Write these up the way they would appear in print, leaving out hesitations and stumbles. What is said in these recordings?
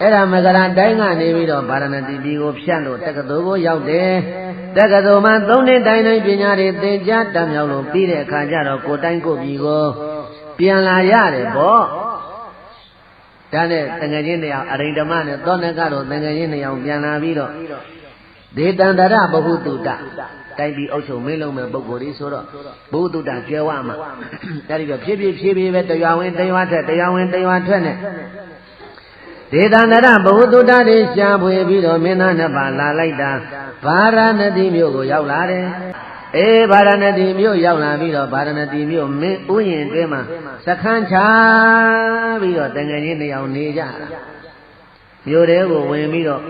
အဲ့ဒါမကရာတိုင်းကနေပြီးတော့ဗာရဏသီပြည်ကိုဖြတ်လို့တက္ကသိုလ်ကိုရောက်တယ်တက္ကသိုလ်မှာ3နှစ်တိုင်းတိုင်းပညာတွေသင်ကြားတတ်မြောက်လို့ပြီးတဲ့အခါကျတော့ကိုယ်တိုင်းကိုယ်ပြည်ကိုပြန်လာရတယ်ပေါ့ဒါနဲ့တန်ငယ်ချင်း2ယောက်အရိန္ဒမနဲ့သောနကတို့တန်ငယ်ချင်း2ယောက်ပြန်လာပြီးတော့ဒေတန္တရဘဟုတုတတိုင်းပြည်အုပ်ချုပ်မင်းလုံးမဲ့ပုဂ္ဂိုလ်ကြီးဆိုတော့ဘုသူတ္တကျွဲဝမှာဒါပြီးတော့ဖြည်းဖြည်းပဲတရားဝင်တရားထွက်တရားဝင်တရားထွက်နဲ့ဒေသန္တရဘဟုတုတ္တတွေရှားဖွေပြီးတော့မင်းသားနှစ်ပါးလာလိုက်တာဗာရာဏသီမြို့ကိုရောက်လာတယ်ဗာရာဏသီမြို့ရောက်လာပြီးတော့ဗာရာဏသီမြို့မင်းဥယျာဉ်တွင်မှာစခန်းချပြီးတော့တန်ငယ်ချင်း2ယောက်နေကြတာမြို့တဲကိုဝင်ပြီးတော့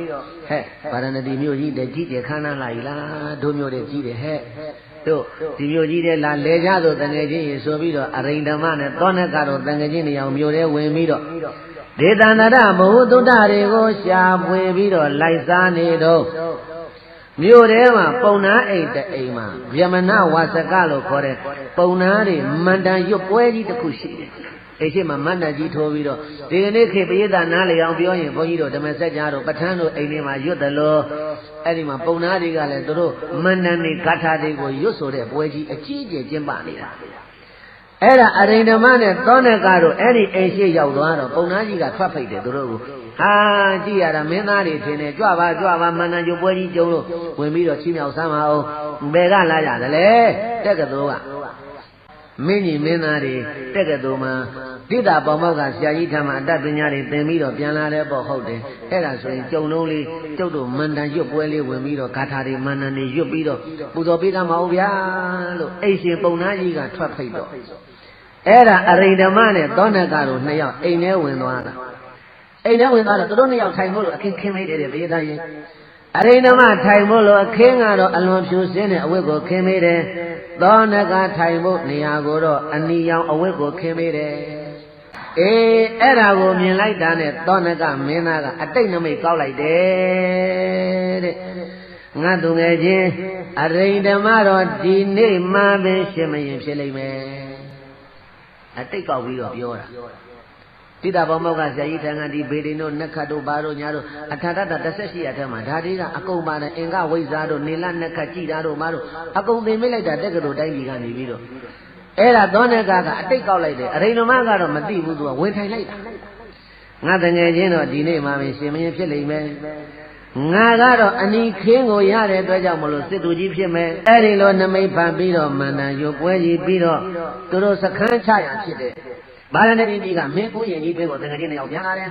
ဟဲ့ဗာရဏသီမြို့ကြီးတဲ့ကြီးတယ်ခမ်းနားလာ ਈ လားတို့မြို့တဲ့ကြီးတယ်ဟဲ့တို့ဒီမြို့ကြီးတဲ့လာလဲကြဆိုတန်ငယ်ချင်းရေဆိုပြီးတော့အရိန္ဒမနဲ့သောနကတော့တန်ငယ်ချင်း2ယောက်မြို့တဲဝင်ပြီးတော့ဒေသန္တရဘဟုတုတ္တတွေကိုရှာဖွေပြီးတော့လိုက်စားနေတော့မြို့ထဲမှာပုံနာအိတ်တဲ့အိမ်မှာဗျမနဝါစကလို့ခေါ်တဲ့ပုံနာတွေမန္တန်ရွတ်ပွဲကြီးတစ်ခုရှိတယ်အိရှိမှာမန္တကြီးထိုးပြီးတော့ဒီကနေ့ခေပရိသနားလေအောင်ပြောရင်ဘုန်းကြီးတို့ဓမ္မစကြာတို့ပဋ္ဌာန်းတို့အိမ်တွေမှာရွတ်တယ်လို့အဲ့ဒီမှာပုံနာတွေကလည်းသူတို့မန္တန်တွေဂါထာတွေကိုရွတ်ဆိုတဲ့ပွဲကြီးအကြီးအကျယ်ကျင်းပနေတာအဲ့ဒါအရိန္ဒမနဲ့သောနကတို့အဲ့ဒီအိမ်ရှိရောက်သွားတော့ပုံနာကြီးကထွက်ဖိတ်တယ်သူတို့ကိုဟာကြည့်ရတာမင်းသားတွေထင်တယ်ကြွပါမန္တန်ကျုပ်ပွဲကြီးကျုံလို့ဝင်ပြီးတော့ချီးမြှောက်ဆမ်းပါအောင်ဘယ်ကလာကြတယ်လဲတက္ကသိုလ်ကမင်းကြီးမင်းသားတွေတက္ကသိုလ်မှာတိတာပေါမောက်ကဆရာကြီးထံမှာအတတ်ပညာတွေသင်ပြီးတော့ပြန်လာတဲ့ပေါ့ဟုတ်တယ်အဲ့ဒါဆိုရင်ကြုံလုံးလေးကျုပ်တို့မန္တန်ရွတ်ပွဲလေးဝင်ပြီးတော့ဂါထာတွေမန္တန်တွေရွတ်ပြီးတော့ပူဇော်ပေးကမအောင်ဗျာလို့အိမ်ရှင်ပုံနာကြီးကထွက်ဖိတ်တော့အဲ့ဒါအရိန္ဒမနဲ့သောနကတို့2ယောက်အိမ်ထဲဝင်သွားတာအိမ်ထဲဝင်သွားတော့သူတို့2ယောက်ထိုင်ဖို့လို့အခင်းခင်းမိတယ်ဘေးသားရင်အရိန္ဒမထိုင်ဖို့လို့အခင်းကတော့အလွန်ဖြူစင်းတဲ့အဝတ်ကိုခင်းမိတယ်သောနကထိုင်ဖို့နေရာကိုတော့အနီရောင်အဝတ်ကိုခင်းမိတယ်အဲ့ဒါကိုမြင်လိုက်တာနဲ့သောနကမင်းသားကအတိတ်နမိတ်ကောက်လိုက်တယ်တဲ့ငါသူငယ်ချင်းအရိန္ဒမတော့ဒီနေ့မှပဲရှင်မရင်ဖြစ်လိမ့်မယ်အတိတ်ကောက်ပြီးတော့ပြောတာတိတာဘောမောကဆရာကြီးထံကဒီဘေဒင်တို့နက္ခတ်တို့ဘာတို့ညာတို့အထာတတ18ရာထဲမှာဓာတိကအကုန်ပါတယ်အင်္ဂဝိဇ္ဇာတို့နေလနက္ခတ်ကြည်တာတို့မာတို့အကုန်သိမိလိုက်တာတက္ကသိုလ်တိုင်းပြည်ကနေပြီးတော့အဲ့ဒါသောနကကအတိတ်ကောက်လိုက်တယ်အရိန္ဒမကတော့မသိဘူးသူကဝင်ထိုင်လိုက်တာငါတငယ်ချင်းတော့ဒီနေ့မှပဲရှင်မင်းဖြစ်လိမ့်မယ်ငါကတော့အနီခင်းကိုရတဲ့အတွက်ကြောင့်မလို့စစ်သူကြီးဖြစ်မယ်အဲ့ဒီလိုနမိတ်ဖန်ပြီးတော့မန္တန်ရွပွဲကြီးပြီးတော့သူတို့စခန်းချရဖြစ်တယ်ဗာရဏသီပြည်ကမင်းကိုရင်ကြီးတွင်ကိုတငယ်ချင်း2ယောက်ပြန်လာတယ်